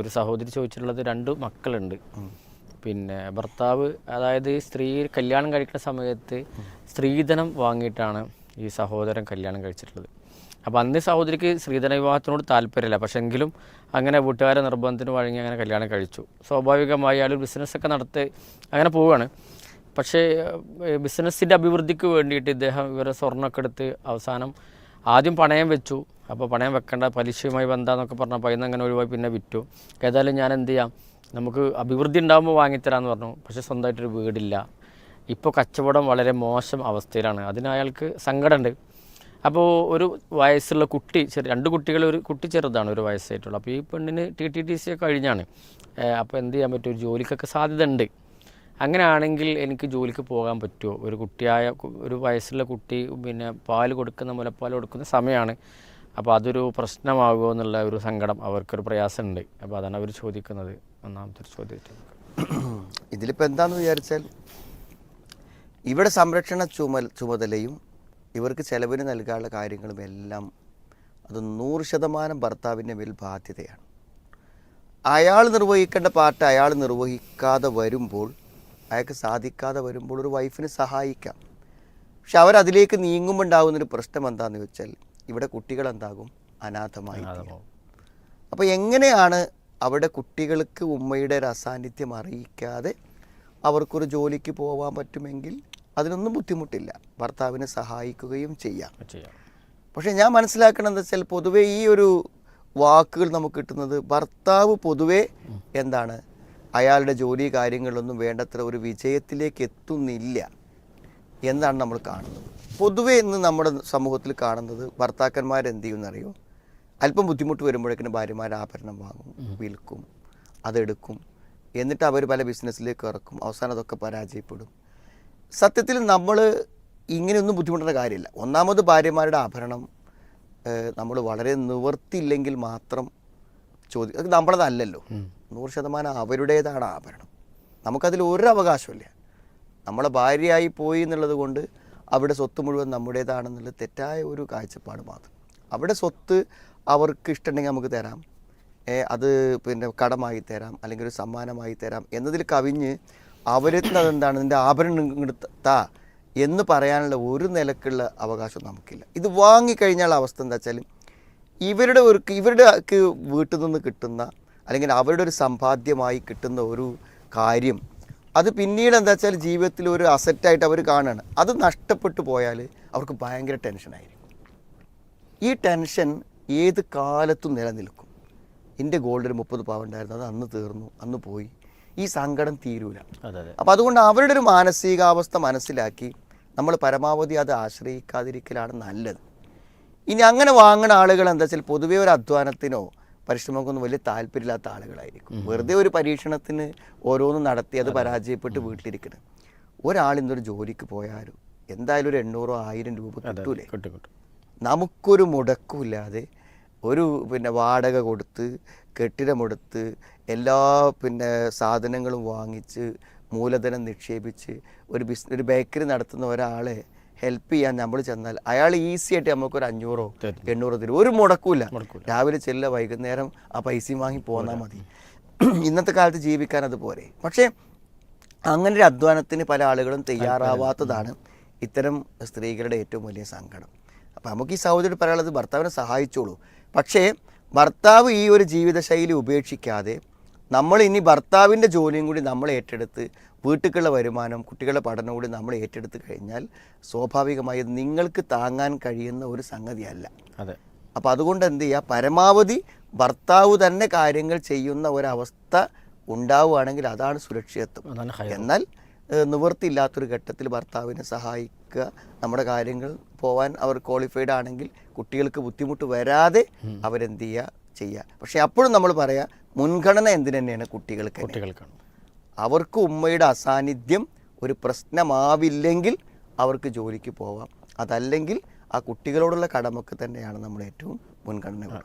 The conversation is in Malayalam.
ഒരു സഹോദരി ചോദിച്ചിട്ടുള്ളത് 2 മക്കളുണ്ട്. പിന്നെ ഭർത്താവ്, അതായത് സ്ത്രീ കല്യാണം കഴിക്കുന്ന സമയത്ത് സ്ത്രീധനം വാങ്ങിയിട്ടാണ് ഈ സഹോദരൻ കല്യാണം കഴിച്ചിട്ടുള്ളത്. അപ്പോൾ അന്ന് സഹോദരിക്ക് സ്ത്രീധന വിവാഹത്തിനോട് താല്പര്യമില്ല. പക്ഷേ എങ്കിലും അങ്ങനെ വീട്ടുകാരെ നിർബന്ധത്തിന് വഴങ്ങി അങ്ങനെ കല്യാണം കഴിച്ചു. സ്വാഭാവികമായി അയാൾ ബിസിനസ്സൊക്കെ നടത്തി അങ്ങനെ പോവുകയാണ്. പക്ഷേ ബിസിനസ്സിൻ്റെ അഭിവൃദ്ധിക്ക് വേണ്ടിയിട്ട് ഇദ്ദേഹം ഇവരെ സ്വർണ്ണമൊക്കെ എടുത്ത് അവസാനം ആദ്യം പണയം വെച്ചു. അപ്പോൾ പണയം വെക്കേണ്ട, പലിശയുമായി ബന്ധമെന്നൊക്കെ പറഞ്ഞപ്പോൾ അതിൽ നിന്ന് അങ്ങനെ ഒഴിവായി പിന്നെ വിറ്റു. ഏതായാലും ഞാൻ എന്ത് ചെയ്യാം, നമുക്ക് അഭിവൃദ്ധി ഉണ്ടാകുമ്പോൾ വാങ്ങിത്തരാമെന്ന് പറഞ്ഞു. പക്ഷേ സ്വന്തമായിട്ടൊരു വീടില്ല. ഇപ്പോൾ കച്ചവടം വളരെ മോശം അവസ്ഥയിലാണ്. അതിന് അയാൾക്ക് സങ്കടമുണ്ട്. അപ്പോൾ ഒരു വയസ്സുള്ള കുട്ടി, 2 കുട്ടികൾ, ഒരു കുട്ടി ചെറുതാണ്, 1 വയസ്സായിട്ടുള്ളൂ. അപ്പോൾ ഈ പെണ്ണിന് TTC ഒക്കെ കഴിഞ്ഞാണ്. അപ്പോൾ എന്ത് ചെയ്യാൻ പറ്റും, ഒരു ജോലിക്കൊക്കെ സാധ്യത ഉണ്ട്. അങ്ങനെയാണെങ്കിൽ എനിക്ക് ജോലിക്ക് പോകാൻ പറ്റുമോ? ഒരു വയസ്സുള്ള കുട്ടി പിന്നെ മുലപ്പാൽ കൊടുക്കുന്ന സമയമാണ്. അപ്പോൾ അതൊരു പ്രശ്നമാകുമോ എന്നുള്ള ഒരു സങ്കടം, അവർക്കൊരു പ്രയാസമുണ്ട്. അപ്പോൾ അതാണ് അവർ ചോദിക്കുന്നത്. ഒന്നാമത്തെ ഒരു ചോദ്യം ഇതിലിപ്പോൾ എന്താണെന്ന് വിചാരിച്ചാൽ, ഇവിടെ സംരക്ഷണ ചുമതലയും ഇവർക്ക് ചെലവിന് നൽകാനുള്ള കാര്യങ്ങളും എല്ലാം അത് 100% ഭർത്താവിൻ്റെ മേൽ ബാധ്യതയാണ്. അയാൾ നിർവഹിക്കേണ്ട പാർട്ട് അയാൾ നിർവഹിക്കാതെ വരുമ്പോൾ, അയാൾക്ക് സാധിക്കാതെ വരുമ്പോൾ ഒരു വൈഫിന് സഹായിക്കാം. പക്ഷെ അവരതിലേക്ക് നീങ്ങുമ്പോൾ ഉണ്ടാകുന്നൊരു പ്രശ്നം എന്താണെന്ന് വെച്ചാൽ, ഇവിടെ കുട്ടികൾ എന്താകും, അനാഥമായി. അപ്പോൾ എങ്ങനെയാണ് അവിടെ കുട്ടികൾക്ക് ഉമ്മയുടെ ഒരു അസാന്നിധ്യം അറിയിക്കാതെ അവർക്കൊരു ജോലിക്ക് പോകാൻ പറ്റുമെങ്കിൽ അതിനൊന്നും ബുദ്ധിമുട്ടില്ല, ഭർത്താവിനെ സഹായിക്കുകയും ചെയ്യാം. പക്ഷേ ഞാൻ മനസ്സിലാക്കണമെന്ന് വെച്ചാൽ, പൊതുവേ ഈ ഒരു വാക്കുകൾ നമുക്ക് കിട്ടുന്നത്, ഭർത്താവ് പൊതുവേ എന്താണ്, അയാളുടെ ജോലി കാര്യങ്ങളിലൊന്നും വേണ്ടത്ര ഒരു വിജയത്തിലേക്ക് എത്തുന്നില്ല എന്നാണ് നമ്മൾ കാണുന്നത്. പൊതുവേ ഇന്ന് നമ്മുടെ സമൂഹത്തിൽ കാണുന്നത്, ഭർത്താക്കന്മാരെന്ത് ചെയ്യുമെന്നറിയോ, അല്പം ബുദ്ധിമുട്ട് വരുമ്പോഴേക്കിനും ഭാര്യമാർ ആഭരണം വാങ്ങും, വിൽക്കും, അതെടുക്കും, എന്നിട്ട് അവർ പല ബിസിനസ്സിലേക്ക് ഇറക്കും, അവസാനം അതൊക്കെ പരാജയപ്പെടും. സത്യത്തിൽ നമ്മൾ ഇങ്ങനെയൊന്നും ബുദ്ധിമുട്ടേണ്ട കാര്യമില്ല. ഒന്നാമത് ഭാര്യമാരുടെ ആഭരണം നമ്മൾ വളരെ നിവർത്തിയില്ലെങ്കിൽ മാത്രം അത് നമ്മളതല്ലല്ലോ. 100% അവരുടേതാണ് ആഭരണം. നമുക്കതിൽ ഒരു അവകാശമില്ല. നമ്മളെ ഭാര്യയായി പോയി എന്നുള്ളത് കൊണ്ട് അവിടെ സ്വത്ത് മുഴുവൻ നമ്മുടേതാണെന്നുള്ള തെറ്റായ ഒരു കാഴ്ചപ്പാട് മാത്രം. അവിടെ സ്വത്ത് അവർക്ക് ഇഷ്ടമുണ്ടെങ്കിൽ നമുക്ക് തരാം, അത് പിന്നെ കടമായി തരാം, അല്ലെങ്കിൽ ഒരു സമ്മാനമായി തരാം എന്നതിൽ കവിഞ്ഞ് അവരെന്താണ് നിൻ്റെ ആഭരണം താ എന്ന് പറയാനുള്ള ഒരു നിലക്കുള്ള അവകാശം നമുക്കില്ല. ഇത് വാങ്ങിക്കഴിഞ്ഞാൽ അവസ്ഥ എന്താ വെച്ചാൽ, ഇവരുടെ വീട്ടിൽ നിന്ന് കിട്ടുന്ന, അല്ലെങ്കിൽ അവരുടെ ഒരു സമ്പാദ്യമായി കിട്ടുന്ന ഒരു കാര്യം, അത് പിന്നീട് എന്താ വെച്ചാൽ ജീവിതത്തിൽ ഒരു അസറ്റായിട്ട് അവർ കാണുകയാണ്. അത് നഷ്ടപ്പെട്ടു പോയാൽ അവർക്ക് ഭയങ്കര ടെൻഷനായിരിക്കും. ഈ ടെൻഷൻ ഏത് കാലത്തും നിലനിൽക്കും. എൻ്റെ ഗോൾഡ് ഒരു 30 പവൻ ഉണ്ടായിരുന്നു, അത് അന്ന് തീർന്നു, അന്ന് പോയി, ഈ സങ്കടം തീരൂല. അപ്പോൾ അതുകൊണ്ട് അവരുടെ ഒരു മാനസികാവസ്ഥ മനസ്സിലാക്കി നമ്മൾ പരമാവധി അത് ആശ്രയിക്കാതിരിക്കലാണ് നല്ലത്. ഇനി അങ്ങനെ വാങ്ങുന്ന ആളുകൾ എന്താ വെച്ചാൽ പൊതുവേ ഒരു അധ്വാനത്തിനോ പരിശ്രമമൊന്നും വലിയ താല്പര്യമില്ലാത്ത ആളുകളായിരിക്കും. വെറുതെ ഒരു പരീക്ഷണത്തിന് ഓരോന്നും നടത്തി അത് പരാജയപ്പെട്ട് വീട്ടിലിരിക്കണം. ഒരാൾ ഇന്നൊരു ജോലിക്ക് പോയാലും എന്തായാലും ഒരു 800-1000 രൂപ കിട്ടൂലേ. നമുക്കൊരു മുടക്കുമില്ലാതെ ഒരു വാടക കൊടുത്ത്, കെട്ടിടമെടുത്ത്, എല്ലാ സാധനങ്ങളും വാങ്ങിച്ച്, മൂലധനം നിക്ഷേപിച്ച് ഒരു ബേക്കറി നടത്തുന്ന ഒരാളെ ഹെൽപ്പ് ചെയ്യാൻ നമ്മൾ ചെന്നാൽ അയാൾ ഈസി ആയിട്ട് നമുക്കൊരു 500-800 തരും. ഒരു മുടക്കില്ല. രാവിലെ ചെല്ലുക, വൈകുന്നേരം ആ പൈസയും വാങ്ങി പോന്നാൽ മതി. ഇന്നത്തെ കാലത്ത് ജീവിക്കാൻ അത് പോരെ. പക്ഷേ അങ്ങനെ ഒരു അധ്വാനത്തിന് പല ആളുകളും തയ്യാറാവാത്തതാണ് ഇത്തരം സ്ത്രീകളുടെ ഏറ്റവും വലിയ സങ്കടം. അപ്പോൾ നമുക്ക് ഈ സഹോദരി പറയാനുള്ളത്, ഭർത്താവിനെ സഹായിച്ചോളൂ. പക്ഷേ ഭർത്താവ് ഈ ഒരു ജീവിതശൈലി ഉപേക്ഷിക്കാതെ നമ്മൾ ഇനി ഭർത്താവിൻ്റെ ജോലിയും കൂടി നമ്മൾ ഏറ്റെടുത്ത്, വീട്ടിലുള്ള വരുമാനം, കുട്ടികളുടെ പഠനം കൂടി നമ്മൾ ഏറ്റെടുത്ത് കഴിഞ്ഞാൽ സ്വാഭാവികമായി നിങ്ങൾക്ക് താങ്ങാൻ കഴിയുന്ന ഒരു സംഗതിയല്ല. അപ്പോൾ അതുകൊണ്ട് എന്ത് ചെയ്യുക, പരമാവധി ഭർത്താവ് തന്നെ കാര്യങ്ങൾ ചെയ്യുന്ന ഒരവസ്ഥ ഉണ്ടാവുകയാണെങ്കിൽ അതാണ് സുരക്ഷിതത്വം. എന്നാൽ നിവൃത്തിയില്ലാത്തൊരു ഘട്ടത്തിൽ ഭർത്താവിനെ സഹായിക്കുക, നമ്മുടെ കാര്യങ്ങൾ പോവാൻ അവർ ക്വാളിഫൈഡ് ആണെങ്കിൽ കുട്ടികൾക്ക് ബുദ്ധിമുട്ട് വരാതെ അവരെന്ത് ചെയ്യുക. പക്ഷേ അപ്പോഴും നമ്മൾ പറയാം, മുൻഗണന എന്തിനു തന്നെയാണ് കുട്ടികൾക്കാണ്. അവർക്ക് ഉമ്മയുടെ അസാന്നിധ്യം ഒരു പ്രശ്നമാവില്ലെങ്കിൽ അവർക്ക് ജോലിക്ക് പോവാം. അതല്ലെങ്കിൽ ആ കുട്ടികളോടുള്ള കടമക്ക് തന്നെയാണ് നമ്മൾ ഏറ്റവും മുൻഗണന കൊടുക്കുന്നത്.